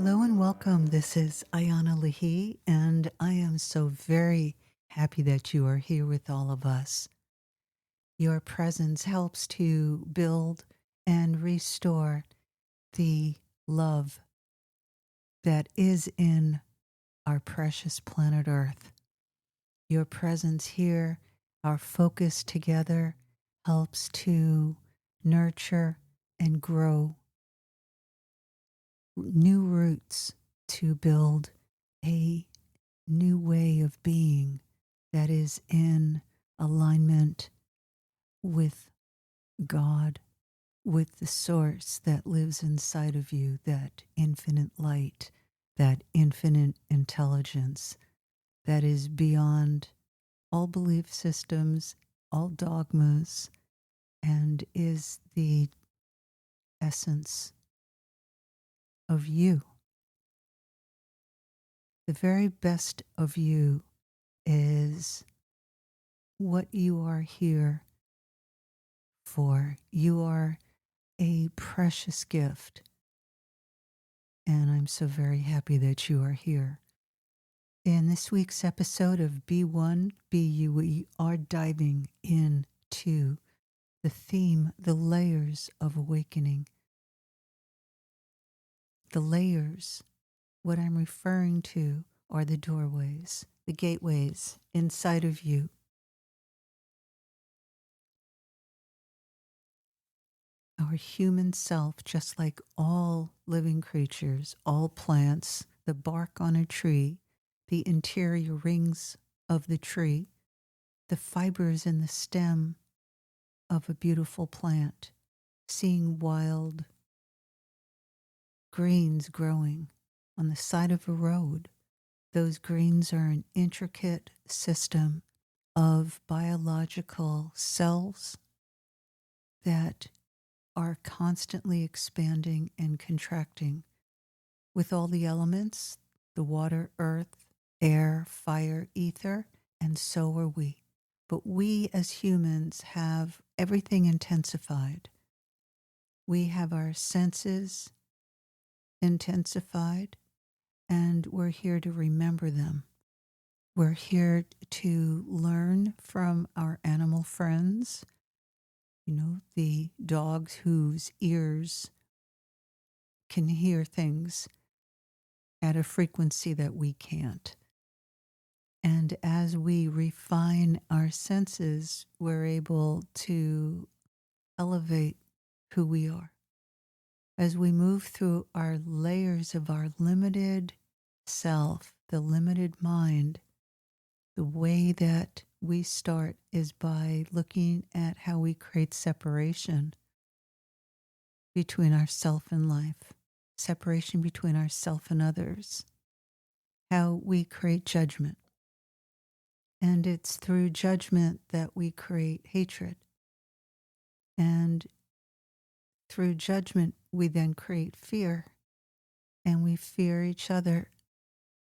Hello and welcome. This is Ayana Lahi, and I am so very happy that you are here with all of us. Your presence helps to build and restore the love that is in our precious planet Earth. Your presence here, our focus together, helps to nurture and grow new roots to build a new way of being that is in alignment with God, with the source that lives inside of you, that infinite light, that infinite intelligence that is beyond all belief systems, all dogmas, and is the essence of you. The very best of you is what you are here for. You are a precious gift, and I'm so very happy that you are here. In this week's episode of Be One, Be You, we are diving into the theme, the layers of awakening. The layers, what I'm referring to, are the doorways, the gateways inside of you. Our human self, just like all living creatures, all plants, the bark on a tree, the interior rings of the tree, the fibers in the stem of a beautiful plant, seeing wild greens growing on the side of a road. Those greens are an intricate system of biological cells that are constantly expanding and contracting with all the elements, the water, earth, air, fire, ether, and so are we. But we as humans have everything intensified. We have our senses intensified, and we're here to remember them. We're here to learn from our animal friends, the dogs whose ears can hear things at a frequency that we can't. And as we refine our senses, we're able to elevate who we are. As we move through our layers of our limited self, the limited mind, the way that we start is by looking at how we create separation between ourself and life, separation between ourself and others, how we create judgment. And it's through judgment that we create hatred. And through judgment, we then create fear. And we fear each other.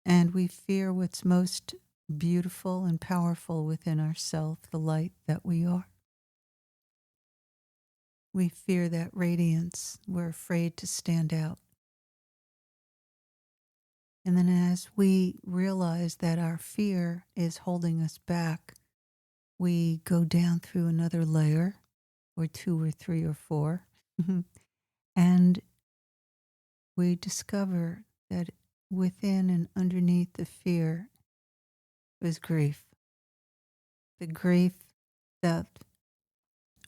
And we fear what's most beautiful and powerful within ourselves, the light that we are. We fear that radiance. We're afraid to stand out. And then as we realize that our fear is holding us back, we go down through another layer, or two or three or four, and we discover that within and underneath the fear is grief. The grief that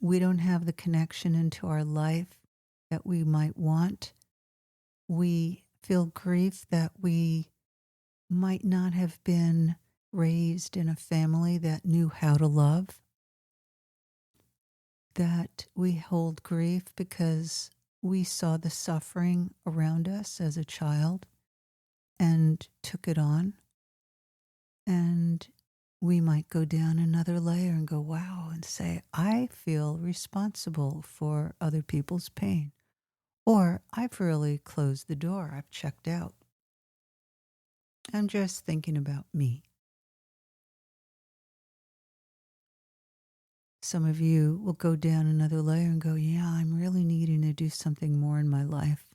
we don't have the connection into our life that we might want. We feel grief that we might not have been raised in a family that knew how to love. That we hold grief because we saw the suffering around us as a child and took it on. And we might go down another layer and go, wow, and say, I feel responsible for other people's pain. Or I've really closed the door. I've checked out. I'm just thinking about me. Some of you will go down another layer and go, yeah, I'm really needing to do something more in my life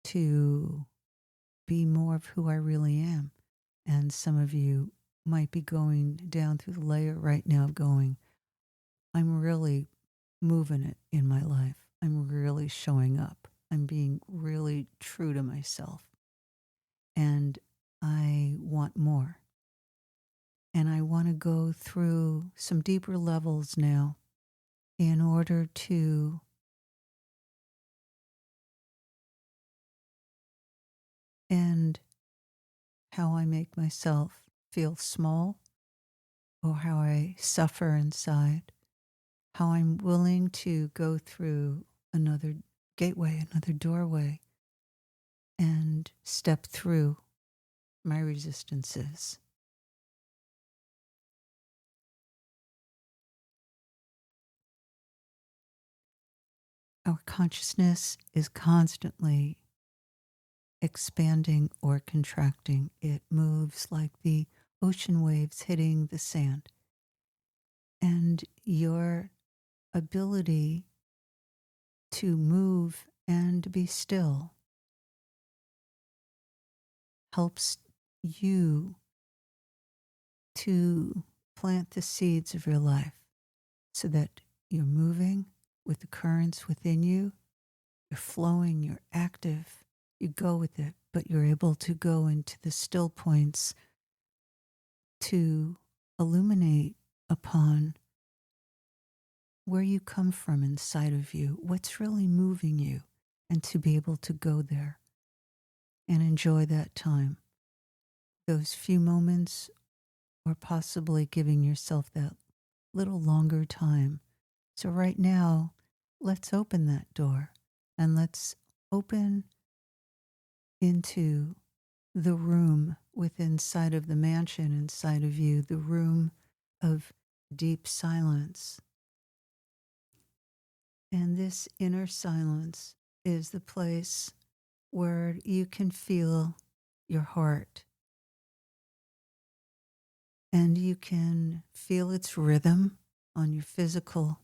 to be more of who I really am. And some of you might be going down through the layer right now, going, I'm really moving it in my life. I'm really showing up. I'm being really true to myself. And I want more. And I want to go through some deeper levels now in order to end how I make myself feel small or how I suffer inside, how I'm willing to go through another gateway, another doorway, and step through my resistances. Our consciousness is constantly expanding or contracting. It moves like the ocean waves hitting the sand. And your ability to move and be still helps you to plant the seeds of your life so that you're moving with the currents within you, you're flowing, you're active, you go with it, but you're able to go into the still points to illuminate upon where you come from inside of you, what's really moving you, and to be able to go there and enjoy that time. Those few moments, or possibly giving yourself that little longer time. So, right now, let's open that door and let's open into the room within sight of the mansion inside of you, the room of deep silence. And this inner silence is the place where you can feel your heart and you can feel its rhythm on your physical,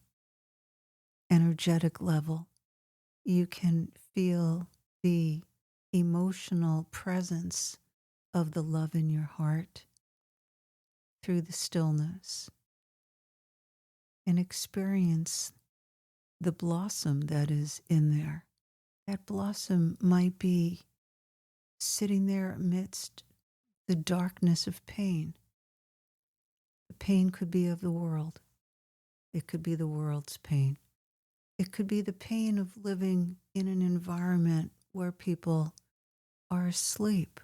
energetic level. You can feel the emotional presence of the love in your heart through the stillness and experience the blossom that is in there. That blossom might be sitting there amidst the darkness of pain. The pain could be of the world. It could be the world's pain. It could be the pain of living in an environment where people are asleep,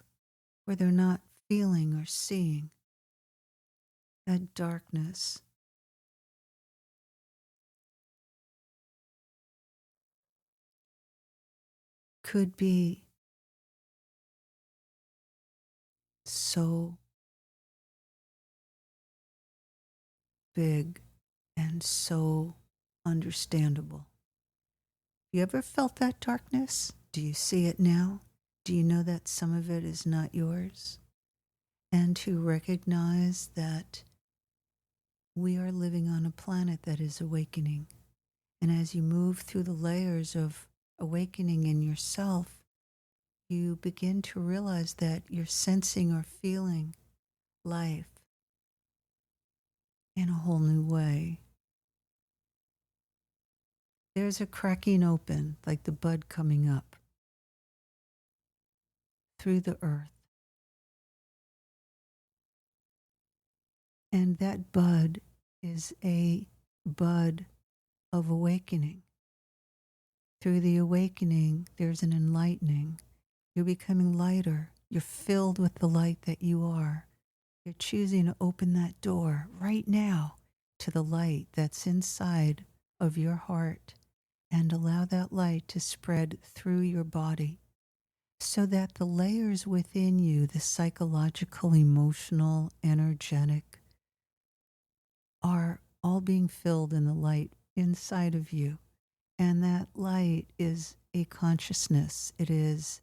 where they're not feeling or seeing. That darkness could be so big and so understandable. You ever felt that darkness? Do you see it now? Do you know that some of it is not yours? And to recognize that we are living on a planet that is awakening. And as you move through the layers of awakening in yourself, you begin to realize that you're sensing or feeling life in a whole new way. There's a cracking open, like the bud coming up through the earth. And that bud is a bud of awakening. Through the awakening, there's an enlightening. You're becoming lighter. You're filled with the light that you are. You're choosing to open that door right now to the light that's inside of your heart and allow that light to spread through your body so that the layers within you, the psychological, emotional, energetic, are all being filled in the light inside of you. And that light is a consciousness. It is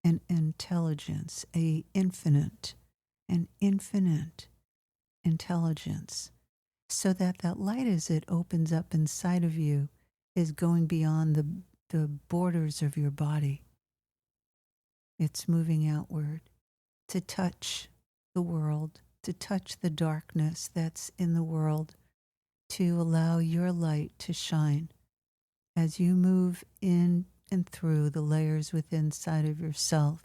an intelligence, an infinite intelligence. So that light as it opens up inside of you is going beyond the borders of your body. It's moving outward to touch the world, to touch the darkness that's in the world, to allow your light to shine as you move in and through the layers within inside of yourself.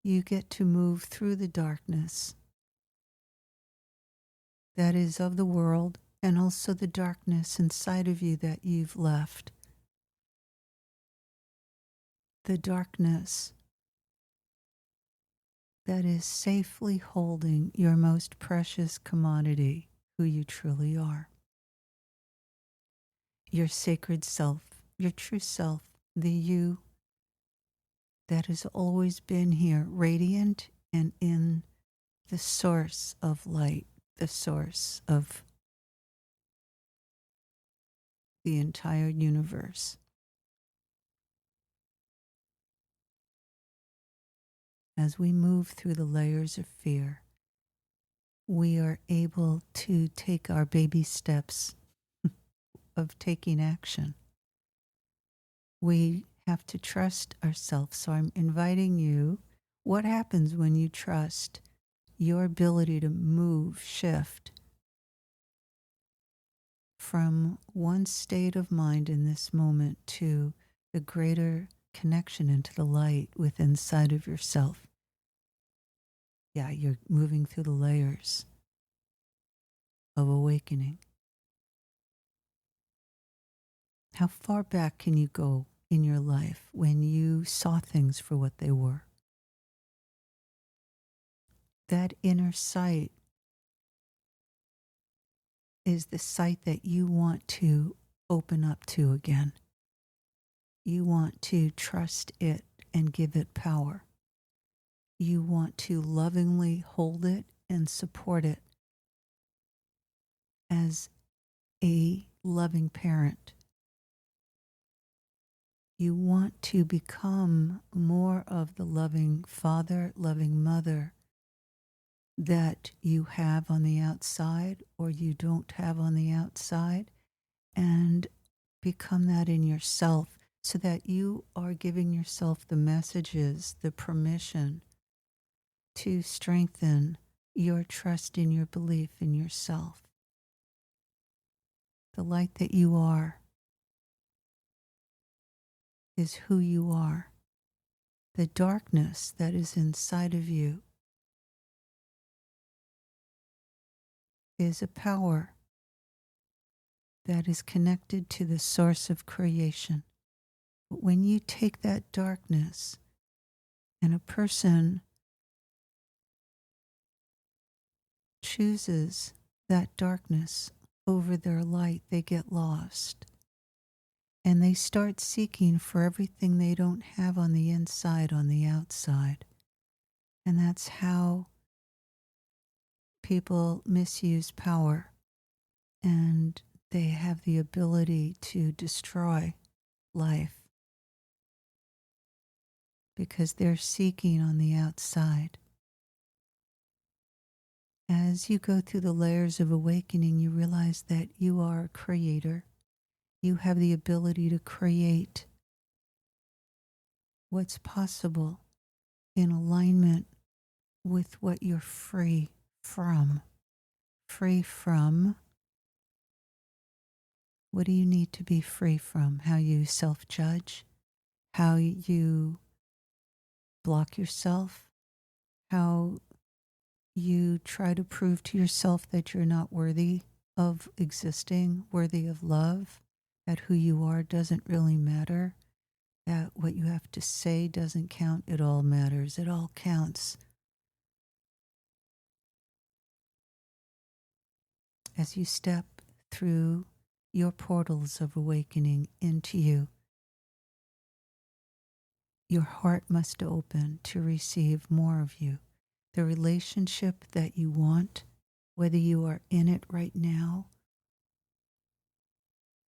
You get to move through the darkness that is of the world and also the darkness inside of you that you've left. The darkness that is safely holding your most precious commodity, who you truly are. Your sacred self, your true self, the you that has always been here, radiant and in the source of light, the source of the entire universe. As we move through the layers of fear, we are able to take our baby steps of taking action. We have to trust ourselves. So I'm inviting you. What happens when you trust your ability to move, shift from one state of mind in this moment to the greater connection into the light within inside of yourself? Yeah, you're moving through the layers of awakening. How far back can you go in your life when you saw things for what they were? That inner sight is the sight that you want to open up to again. You want to trust it and give it power. You want to lovingly hold it and support it as a loving parent. You want to become more of the loving father, loving mother that you have on the outside or you don't have on the outside, and become that in yourself so that you are giving yourself the messages, the permission to strengthen your trust in your belief in yourself. The light that you are is who you are. The darkness that is inside of you is a power that is connected to the source of creation. But when you take that darkness and a person chooses that darkness over their light, they get lost. And they start seeking for everything they don't have on the inside, on the outside. And that's how people misuse power. And they have the ability to destroy life because they're seeking on the outside. As you go through the layers of awakening, you realize that you are a creator. You have the ability to create what's possible in alignment with what you're free from. Free from. What do you need to be free from? How you self-judge, how you block yourself, how you try to prove to yourself that you're not worthy of existing, worthy of love, that who you are doesn't really matter, that what you have to say doesn't count. It all matters. It all counts. As you step through your portals of awakening into you, your heart must open to receive more of you. The relationship that you want, whether you are in it right now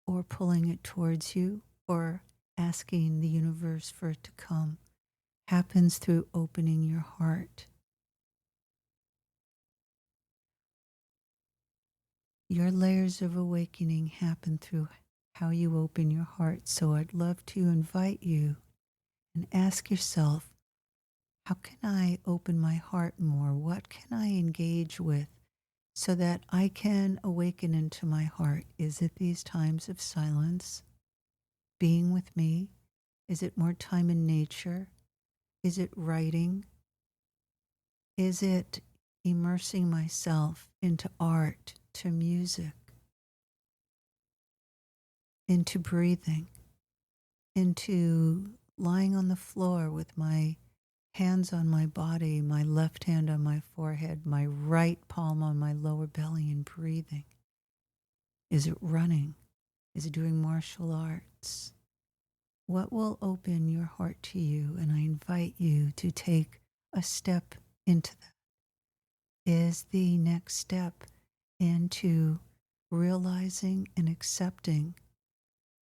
or pulling it towards you or asking the universe for it to come, happens through opening your heart. Your layers of awakening happen through how you open your heart. So I'd love to invite you and ask yourself, how can I open my heart more? What can I engage with so that I can awaken into my heart? Is it these times of silence, being with me? Is it more time in nature? Is it writing? Is it immersing myself into art, to music, into breathing, into lying on the floor with my hands on my body, my left hand on my forehead, my right palm on my lower belly, and breathing? Is it running? Is it doing martial arts? What will open your heart to you? And I invite you to take a step into that. Is the next step into realizing and accepting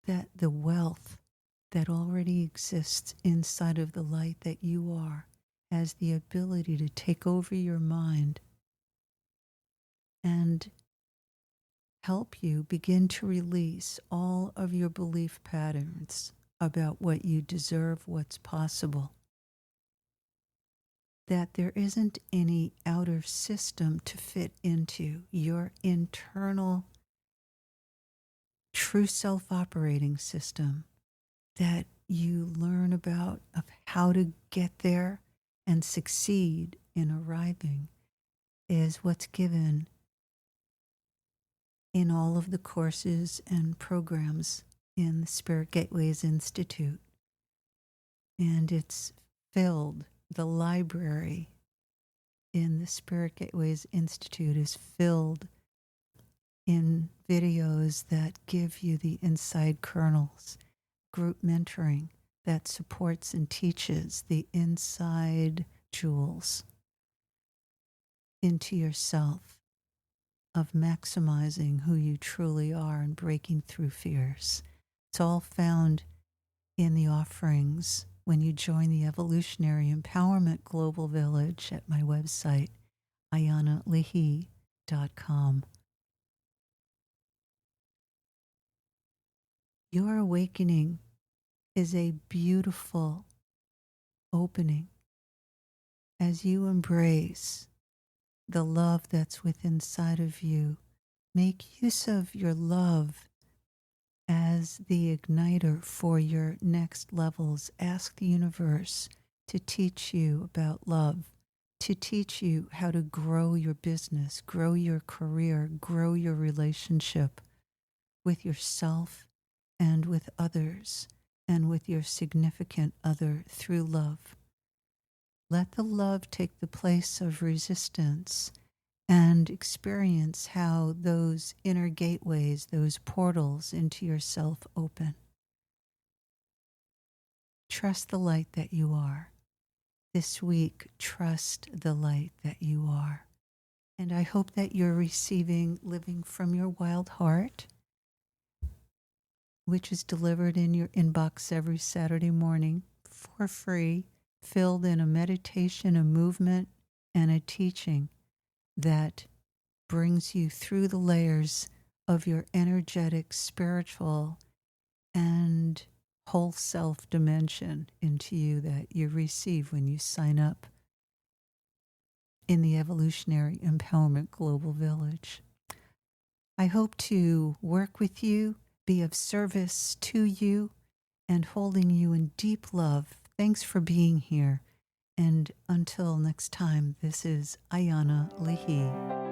that the wealth that already exists inside of the light that you are has the ability to take over your mind and help you begin to release all of your belief patterns about what you deserve, what's possible. That there isn't any outer system to fit into. Your internal true self-operating system that you learn about of how to get there and succeed in arriving is what's given in all of the courses and programs in the Spirit Gateways Institute. And it's filled, the library in the Spirit Gateways Institute is filled in videos that give you the inside kernels, group mentoring that supports and teaches the inside jewels into yourself of maximizing who you truly are and breaking through fears. It's all found in the offerings when you join the Evolutionary Empowerment Global Village at my website, ayanalehi.com. Your awakening is a beautiful opening as you embrace the love that's within inside of you. Make use of your love as the igniter for your next levels. Ask the universe to teach you about love, to teach you how to grow your business, grow your career, grow your relationship with yourself and with others and with your significant other through love. Let the love take the place of resistance and experience how those inner gateways, those portals into yourself open. Trust the light that you are. This week, trust the light that you are. And I hope that you're receiving Living from Your Wild Heart, which is delivered in your inbox every Saturday morning for free, filled in a meditation, a movement, and a teaching that brings you through the layers of your energetic, spiritual, and whole self dimension into you that you receive when you sign up in the Evolutionary Empowerment Global Village. I hope to work with you, be of service to you, and holding you in deep love. Thanks for being here. And until next time, this is Ayana Lehi.